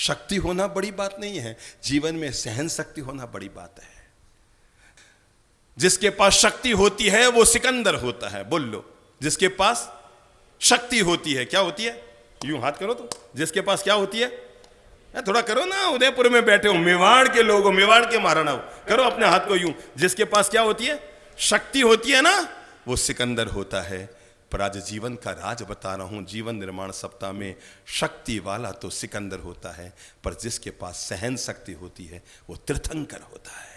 शक्ति होना बड़ी बात नहीं है, जीवन में सहन शक्ति होना बड़ी बात है। जिसके पास शक्ति होती है वो सिकंदर होता है। बोल लो, जिसके पास शक्ति होती है, क्या होती है? यूं हाथ करो तो, जिसके पास क्या होती है? थोड़ा करो ना, उदयपुर में बैठे हो, मेवाड़ के लोग हो, मेवाड़ के महाराणा हो, करो अपने हाथ को यूं। जिसके पास क्या होती है? शक्ति होती है ना, वो सिकंदर होता है। पर आज जीवन का राज बता रहा हूं, जीवन निर्माण सप्ताह में, शक्ति वाला तो सिकंदर होता है, पर जिसके पास सहन शक्ति होती है वो तीर्थंकर होता है।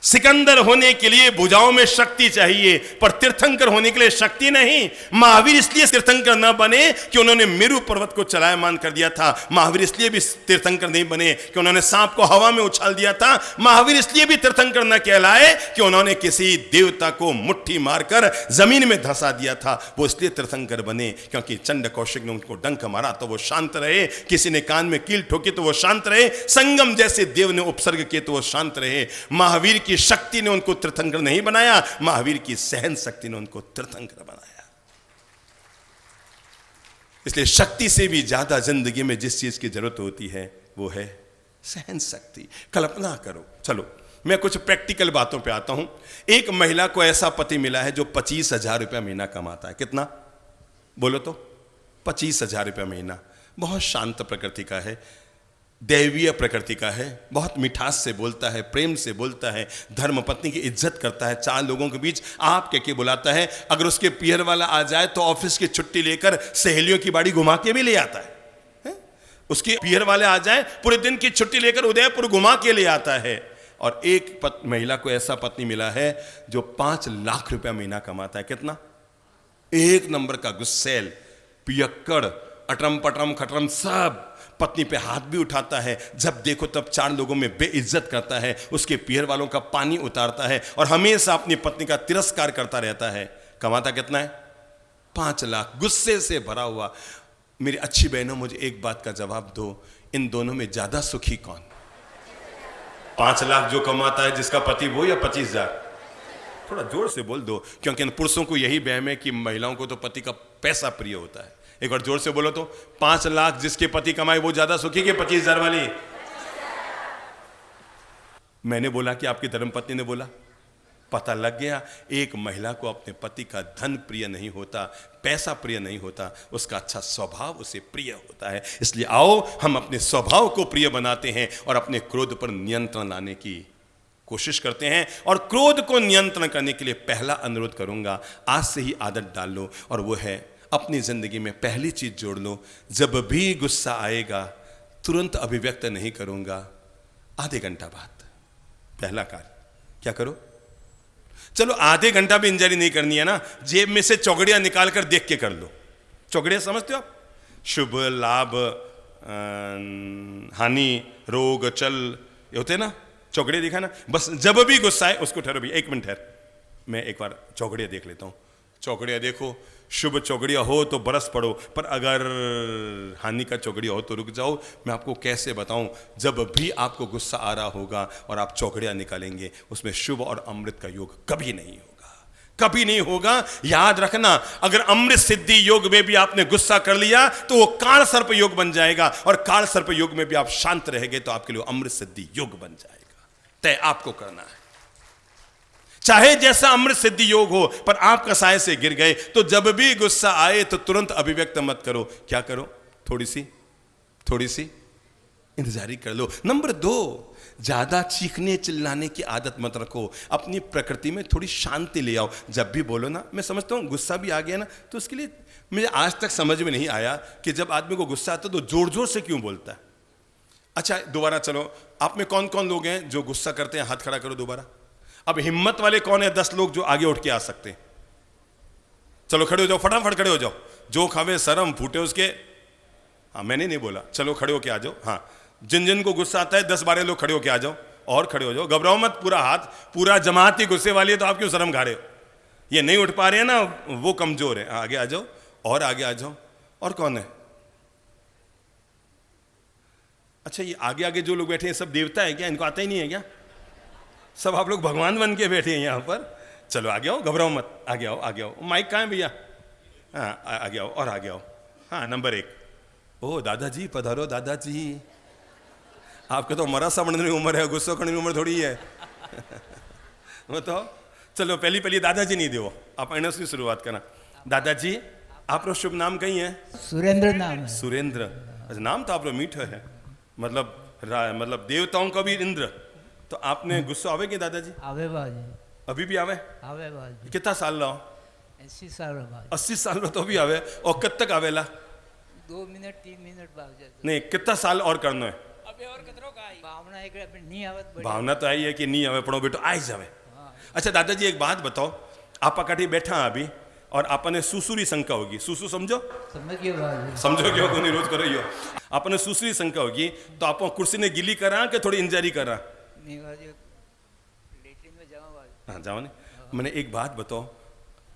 सिकंदर होने के लिए भुजाओं में शक्ति चाहिए, पर तीर्थंकर होने के लिए शक्ति नहीं। महावीर इसलिए तीर्थंकर न बने कि उन्होंने मेरु पर्वत को चलायमान कर दिया था। महावीर इसलिए भी तीर्थंकर नहीं बने कि उन्होंने सांप को हवा में उछाल दिया था। महावीर इसलिए भी तीर्थंकर न कहलाए कि उन्होंने किसी देवता को मुट्ठी मारकर जमीन में धंसा दिया था। वो इसलिए तीर्थंकर बने क्योंकि चंड कौशिक ने उनको डंक मारा तो वो शांत रहे, किसी ने कान में कील ठोकी तो वो शांत रहे, संगम जैसे देव ने उपसर्ग किए तो वो शांत रहे। महावीर की शक्ति ने उनको तीर्थंकर नहीं बनाया, महावीर की सहन शक्ति ने उनको तीर्थंकर बनाया। इसलिए शक्ति से भी ज्यादा जिंदगी में जिस चीज की जरूरत होती है वो है सहन शक्ति। कल्पना करो, चलो मैं कुछ प्रैक्टिकल बातों पे आता हूं। एक महिला को ऐसा पति मिला है जो 25,000 रुपया महीना कमाता है। कितना बोलो तो? 25,000 रुपया महीना। बहुत शांत प्रकृति का है, दैवीय प्रकृति का है, बहुत मिठास से बोलता है, प्रेम से बोलता है, धर्म पत्नी की इज्जत करता है, 4 लोगों के बीच आप कह के बुलाता है। अगर उसके पियर वाला आ जाए तो ऑफिस की छुट्टी लेकर सहेलियों की बाड़ी घुमा के भी ले आता है। उसके पियर वाले आ जाए, पूरे दिन की छुट्टी लेकर उदयपुर घुमा के ले आता है। और एक महिला को ऐसा पत्नी मिला है जो 5 लाख रुपया महीना कमाता है। कितना? एक नंबर का गुस्सेल, पियक्कड़, अटरम पटरम खटरम, सब पत्नी पे हाथ भी उठाता है, जब देखो तब 4 लोगों में बेइज्जत करता है, उसके पियर वालों का पानी उतारता है और हमेशा अपनी पत्नी का तिरस्कार करता रहता है। कमाता कितना है? 5 लाख। गुस्से से भरा हुआ। मेरी अच्छी बहनों, मुझे एक बात का जवाब दो, इन दोनों में ज्यादा सुखी कौन? 5 लाख जो कमाता है जिसका पति, वो, या 25,000? थोड़ा जोर से बोल दो, क्योंकि पुरुषों को यही वहम है कि महिलाओं को तो पति का पैसा प्रिय होता है। एक बार जोर से बोलो तो, 5 लाख जिसके पति कमाए वो ज्यादा सुखी कि 25,000 वाली? मैंने बोला कि आपकी धर्मपत्नी ने बोला? पता लग गया। एक महिला को अपने पति का धन प्रिय नहीं होता, पैसा प्रिय नहीं होता, उसका अच्छा स्वभाव उसे प्रिय होता है। इसलिए आओ हम अपने स्वभाव को प्रिय बनाते हैं और अपने क्रोध पर नियंत्रण लाने की कोशिश करते हैं। और क्रोध को नियंत्रण करने के लिए पहला अनुरोध करूंगा, आज से ही आदत डाल लो, और वो है अपनी जिंदगी में पहली चीज जोड़ लो, जब भी गुस्सा आएगा तुरंत अभिव्यक्त नहीं करूंगा, आधे घंटा बाद। पहला कार्य क्या करो? चलो आधे घंटा भी इंजरी नहीं करनी है ना, जेब में से चौगड़ियां निकाल कर देख के कर लो। चौगड़ियां समझते हो आप? शुभ, लाभ, हानि, रोग, चल, ये होते ना चौगड़ियां, दिखा ना। बस जब भी गुस्सा है उसको ठहरो, भी 1 मिनट ठहर, मैं एक बार चौगड़ियां देख लेता हूं। चौगड़ियां देखो, शुभ चौगड़िया हो तो बरस पड़ो, पर अगर हानि का चौगड़िया हो तो रुक जाओ। मैं आपको कैसे बताऊं, जब भी आपको गुस्सा आ रहा होगा और आप चौगड़िया निकालेंगे, उसमें शुभ और अमृत का योग कभी नहीं होगा, कभी नहीं होगा। याद रखना, अगर अमृत सिद्धि योग में भी आपने गुस्सा कर लिया तो वो काल सर्प योग बन जाएगा, और काल सर्प योग में भी आप शांत रहेंगे तो आपके लिए अमृत सिद्धि योग बन जाएगा। तय आपको करना है, चाहे जैसा अमृत सिद्धि योग हो, पर आप कसाय से गिर गए तो जब भी गुस्सा आए तो तुरंत अभिव्यक्त मत करो। क्या करो? थोड़ी सी इंतजारी कर लो। नंबर 2, ज्यादा चीखने चिल्लाने की आदत मत रखो। अपनी प्रकृति में थोड़ी शांति ले आओ। जब भी बोलो ना, मैं समझता हूं गुस्सा भी आ गया ना, तो उसके लिए मुझे आज तक समझ में नहीं आया कि जब आदमी को गुस्सा आता है तो जोर जोर से क्यों बोलता है। अच्छा दोबारा चलो, आप में कौन कौन लोग हैं जो गुस्सा करते हैं? हाथ खड़ा करो दोबारा। अब हिम्मत वाले कौन है? 10 लोग जो आगे उठ के आ सकते हैं। चलो खड़े हो जाओ, फटाफट खड़े हो जाओ। जो खावे शर्म फूटे उसके। हाँ, मैंने नहीं बोला, चलो खड़े होके आ जाओ। हाँ, जिन जिन को गुस्सा आता है 10-12 लोग खड़े होके आ जाओ, और खड़े हो जाओ, घबराओ मत। पूरा हाथ, पूरा जमात ही गुस्से वाली है, तो आप क्यों शर्म खा रहे हो? ये नहीं उठ पा रहे हैं ना, वो कमजोर है। आगे आ जाओ, और आगे आ जाओ। और कौन है? अच्छा, ये आगे आगे जो लोग बैठे हैं सब देवता है क्या? इनको आता ही नहीं है क्या? सब आप लोग भगवान बन के बैठे हैं यहाँ पर। चलो आगे आओ, घबराओ मत, आगे आओ, आगे आओ। माइक कहाँ है भैया? हाँ आगे आओ, और आगे आओ। हाँ, नंबर 1, ओ दादाजी पधारो दादाजी, आपके तो मरा समझने की उम्र है, गुस्सा करने की उम्र थोड़ी है। वो तो चलो पहली पहली दादाजी नहीं दो, आप एने से शुरुआत करना। दादाजी आपरो शुभ नाम कहीं है? सुरेंद्र नाम है। सुरेंद्र, अच्छा नाम तो आपरो मीठा है, मतलब देवताओं का भी इंद्र। तो आपने गुस्सा आवे कि दादाजी? आवे बाजी, अभी भी आवे? आवे बाजी। कितना साल रहो? 80 साल बाजी। 80 साल में तो भी आवे। और कब तक आवेला? 2 मिनट 3 मिनट बाद जाते। नहीं, कितना साल और करना है? अबे और कतरो का आई भावना एक नहीं आवत बड़ी। भावना तो आई है कि नहीं आवे, पड़ो बेटो आई जावे। अच्छा दादाजी एक बात बताओ, आप अकाठी बैठा अभी और आपने सुसुरी शंका होगी, सुसु समझो? समझिए बाजी। समझो क्यों कोई रोज करो यो, आपने सुसुरी शंका होगी तो आप कुर्सी ने गिली करा कि थोड़ी इंजरी करा? नहीं बाजी, लेटरिन में जाओ बाजी। हाँ जाओ ने। मैंने एक बात बताओ,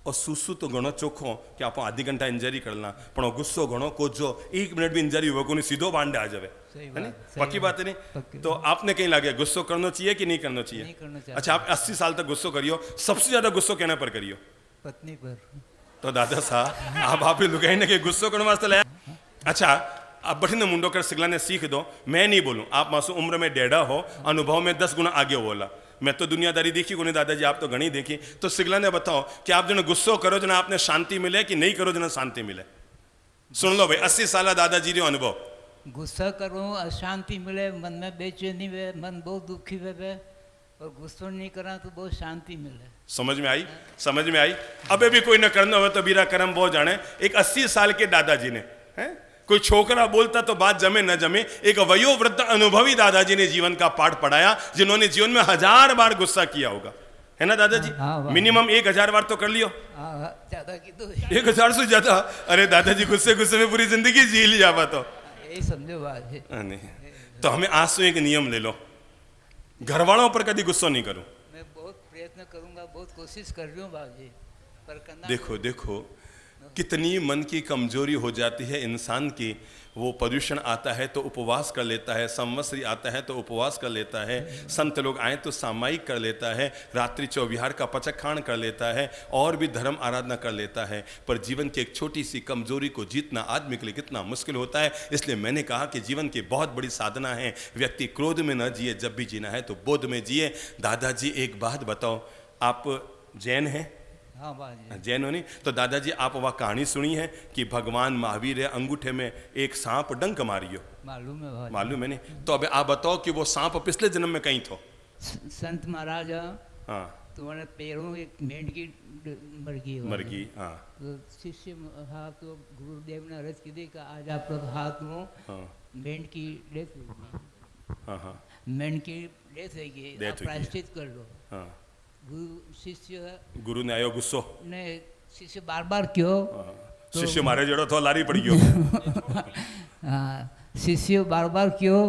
और सुसु तो घणो चोखो कि आप आधी घंटा इंजरी करना, पण गुस्सो घणो कोजो, 1 मिनट भी इंजरी हो को सीधो बांधे आ जावे, है नहीं? पक्की बात है नहीं? तो आपने कहीं लगे गुस्सो करना चाहिए कि नहीं करना चाहिए? नहीं करना चाहिए। अच्छा आप 80 साल तक गुस्सो करियो, सबसे ज्यादा गुस्सो कहने पर करियो? पत्नी पर। तो दादा साहब आप लुगाई ने के गुस्सो करने वास्ते लाया। अच्छा अब बठिने मुंडो कर सिगला ने सीख दो, मैं नहीं बोलूं, आप मासू उम्र में डेढ़ा हो, अनुभव में 10 गुना आगे बोला। मैं तो दुनियादारी देखी को नहीं दादाजी, आप तो घनी देखी। तो सिगला ने बताओ कि आप जो गुस्सो करो जना आपने शांति मिले कि नहीं करो जना शांति मिले? सुन लो भाई, 80 साल दादाजी रो अनुभव। गुस्सा करूं अशांति मिले, मन में बेचैनी वे, मन बहुत दुखी वे, और गुस्सा नहीं करा तो बहुत शांति मिले। समझ में आई? समझ में आई? अबे भी कोई न करना हो तो बीरा करम बहुत जाने। एक 80 साल के दादाजी ने, हैं कोई छोकरा बोलता तो बात जमे न जमे, एक वयोवृद्ध अनुभवी दादाजी ने जीवन का पाठ पढ़ाया, जिन्होंने जीवन में 1000 बार गुस्सा किया होगा, है ना दादाजी? मिनिमम 1000 बार तो कर लियो। ज्यादा की तो 1000 से ज्यादा? अरे दादाजी गुस्से गुस्से में पूरी जिंदगी जी ली जावा तो यही समझो बात है। नहीं तो हमें आज से एक नियम ले लो, घर वालों पर कभी गुस्सा नहीं करूं। मैं बहुत प्रयत्न करूंगा, बहुत कोशिश कर रही हूँ बाबूजी, पर करना। देखो देखो कितनी मन की कमजोरी हो जाती है इंसान की। वो प्रदूषण आता है तो उपवास कर लेता है, संवत्सरी आता है तो उपवास कर लेता है, संत लोग आए तो सामायिक कर लेता है, रात्रि चौविहार का पचखान कर लेता है, और भी धर्म आराधना कर लेता है। पर जीवन की एक छोटी सी कमजोरी को जीतना आदमी के लिए कितना मुश्किल होता है। इसलिए मैंने कहा कि जीवन की बहुत बड़ी साधना है, व्यक्ति क्रोध में न जिए, जब भी जीना है तो बोध में जिए। दादाजी एक बात बताओ, आप जैन हैं? हाँ बाजी। जैन हो नहीं? तो दादाजी आप वह कहानी सुनी है कि भगवान महावीर अंगूठे में एक सांप डंक मारियो? मालूम है भाई। मालूम है नहीं? तो अब आप बताओ कि वो सांप पिछले जन्म में कहीं थो? संत महाराज हाँ तुम्हारे पैरों एक मेंढकी मर गई। हाँ तो शिष्य हाँ तो गुरुदेव ने अर्ज की थी कि आज आप लोग हाथ में हाँ मेंढकी डेथ हाँ हाँ मेंढकी डेथ होगी, प्रायश्चित कर लो। हाँ गुरु ने आयो गुस्सो ने शिष्य बार बार क्यों तो शिष्य मारे जड़ो तो लारी पड़ गयो। हाँ शिष्य बार बार क्यों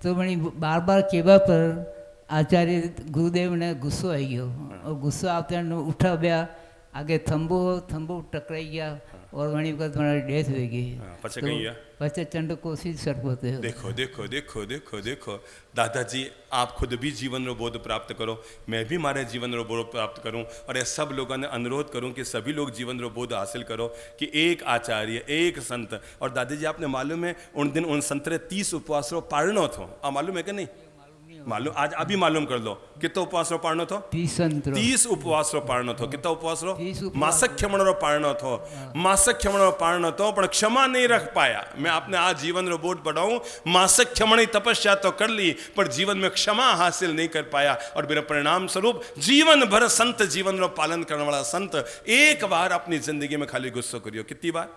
तो मणि बार बार केवा पर आचार्य गुरुदेव ने गुस्सो आई गयो, और गुस्सो आते उठा गया आगे थंबो टकराई गया, और वहीं पर तुम्हारी डेथ हो गई। पचे कहीं गया? पचे चंड कोशिश कर पाते हो। देखो देखो देखो देखो देखो दादाजी, आप खुद भी जीवन रो बोध प्राप्त करो, मैं भी हमारे जीवन रो बोध प्राप्त करूं, और ये सब लोगों ने अनुरोध करूं कि सभी लोग जीवन रो बोध हासिल करो कि एक आचार्य एक संत। और दादाजी आपने मालूम है उन दिन उन संतरे 30 उपवास रो पारणो थो, आप मालूम है कि नहीं? मालूम? आज अभी मालूम कर लो कितना उपवास रो पारणो थो? 30 उपवास रो पारणो थो। कितना उपवास रो? मासक क्षमण रो पारणो थो। मासक क्षमण रो पारणो थो, पर क्षमा नहीं रख पाया। मैं आपने आज जीवन रो बोध पढ़ाऊं, मासक क्षमण तपस्या तो कर ली, पर जीवन में क्षमा हासिल नहीं कर पाया, और मेरा परिणाम स्वरूप जीवन भर संत जीवन रो पालन करने वाला संत एक बार अपनी जिंदगी में खाली गुस्सो करियो। कितनी बार?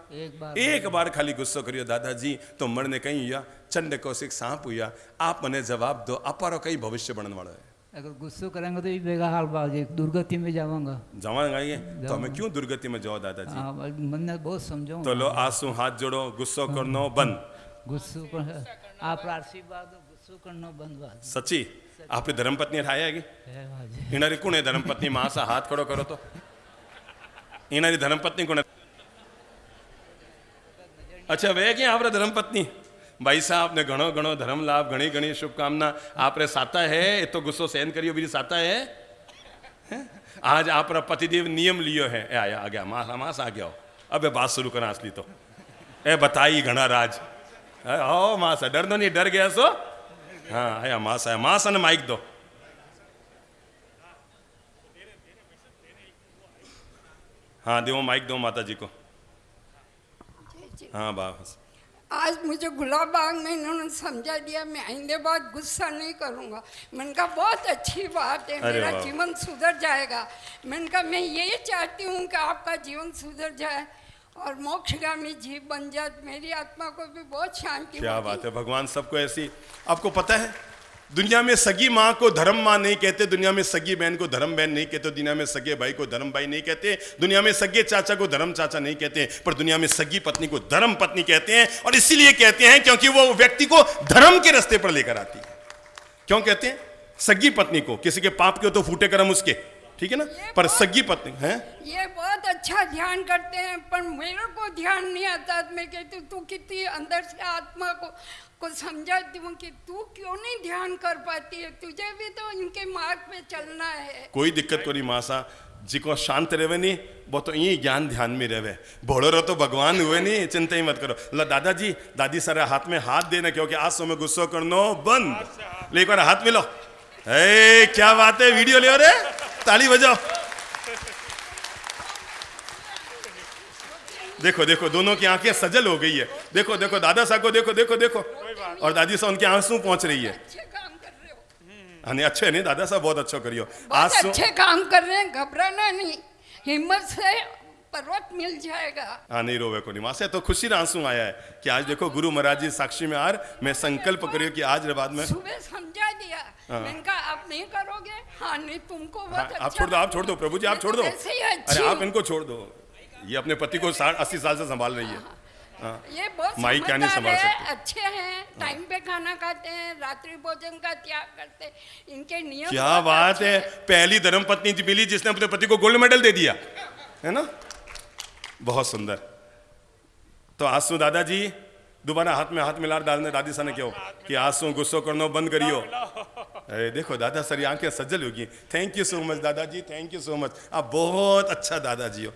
एक बार खाली गुस्सो करियो दादाजी, तो मरने कहीं हुआ चंड कौशिक सांप हुआ। आप मने जवाब दो, अपारो कई भविष्य बनने वाला है। अगर गुस्सो करेंगे तो बेगा हाल बाजे दुर्गति में जाऊंगा। ये तो हमें क्यों दुर्गति में जाओ दादाजी? मन ने बहुत समझो। तो लो आंसू हाथ जोड़ो, गुस्सो करनो बंद। गुस्सो कर आप आशीर्वाद गुस्सो करनो बंद। सच्ची आपने धर्मपत्नी ठाया है कि इनारी कौन है? धर्मपत्नी मां सा हाथ खड़ो करो तो इनारी धर्मपत्नी कौन है? अच्छा वे क्या आप धर्मपत्नी? भाई साहब ने घणो घणो धर्म लाभ, घनी घनी शुभकामना। आपरे साता है ये तो गुस्सो सहन करियो, बीजी साता है। आज आप पतिदेव नियम लियो है। ए आया आ गया मास आ गया। अब बात शुरू करा असली तो ए बताई घना राज आओ मासा डर दो नहीं, डर गया सो हाँ आया मासा ने माइक दो। हाँ दो माइक दो माता जी को। हाँ बस आज मुझे गुलाब बाग में इन्होंने समझा दिया, मैं आइंदे बाद गुस्सा नहीं करूँगा। मैंने कहा बहुत अच्छी बात है, अरे मेरा वाह। जीवन सुधर जाएगा। मैंने कहा मैं यही चाहती हूँ कि आपका जीवन सुधर जाए और मोक्षगामी जीव बन जाए, मेरी आत्मा को भी बहुत शांति क्या होगी। बात है, भगवान सबको ऐसी। आपको पता है दुनिया में सगी माँ को धर्म माँ नहीं कहते, दुनिया में सगी बहन को धर्म बहन नहीं कहते, दुनिया में सगे भाई को धर्म भाई नहीं कहते, दुनिया में सगे चाचा को धर्म चाचा नहीं कहते, पर दुनिया में सगी पत्नी को धर्म पत्नी कहते हैं। और इसीलिए कहते हैं क्योंकि वो व्यक्ति को धर्म के रास्ते पर लेकर आती है। क्यों कहते हैं सगी पत्नी को? किसी के पाप के हो तो फूटे कर्म उसके, ठीक है ना, पर सगी पत्नी है। ये बहुत अच्छा ध्यान करते हैं, पर मेरे को ध्यान नहीं आता। मैं कहती हूँ तू कितनी अंदर से आत्मा को समझाती हूँ कि तू क्यों नहीं ध्यान कर पाती है, तुझे भी तो इनके मार्ग पे चलना है। कोई दिक्कत को नहीं मासा जी को शांत रहे नहीं, वो तो यही ज्ञान ध्यान में रहे, भोड़ो रहो तो भगवान हुए नहीं, चिंता ही मत करो। ला दादाजी दादी सारे हाथ में हाथ देना, क्योंकि आज सो में गुस्सा करनो बंद। ले एक बार हाथ मिलो। ए क्या बात है, वीडियो ले रे, ताली बजाओ। देखो देखो दोनों की आंखें सजल हो गई है। देखो देखो दादा साहब को देखो देखो देखो, और दादी साहब उनके आंसू पहुंच रही है। अच्छे काम कर रहे हो, हाँ नहीं अच्छे नहीं दादा साहब, बहुत अच्छा करियो। बहुत अच्छे काम कर रहे हैं, घबराना नहीं, हिम्मत से पर्वत मिल जाएगा। हाँ नहीं रोवे को नहीं मासे, तो खुशी का आंसू आया है कि आज देखो गुरु महाराज जी साक्षी में आर मैं संकल्प करियो कि आज रे बाद में। सुबह समझा दिया, मैंने कहा आप नहीं करोगे। हाँ नहीं तुमको बहुत हाँ, अच्छा आप छोड़ दो, आप छोड़ दो प्रभु जी, आप छोड़ दो। ऐसे ही अच्छी अरे आप हूँ। इनको छोड़ दो, ये अपने पति को 80 साल से संभाल रही है। हाँ ये बहुत माई क्या नहीं समझदार संभाल है, सकती। अच्छे हैं, टाइम पे खाना खाते हैं, रात्रि भोजन का त्याग करते हैं, इनके नियम क्या बहुत बात अच्छे है, हैं। पहली धर्म पत्नी मिली जिसने अपने पति को गोल्ड मेडल दे दिया है ना, बहुत सुंदर। तो आंसू दादाजी दोबारा हाथ में हाथ मिला डालने दादी सा ने क्यों कि आंसू गुस्सो करना बंद करियो। अरे देखो दादा सारी आंखें सज्जल होगी। थैंक यू सो मच दादाजी, थैंक यू सो मच, आप बहुत अच्छा दादाजी हो।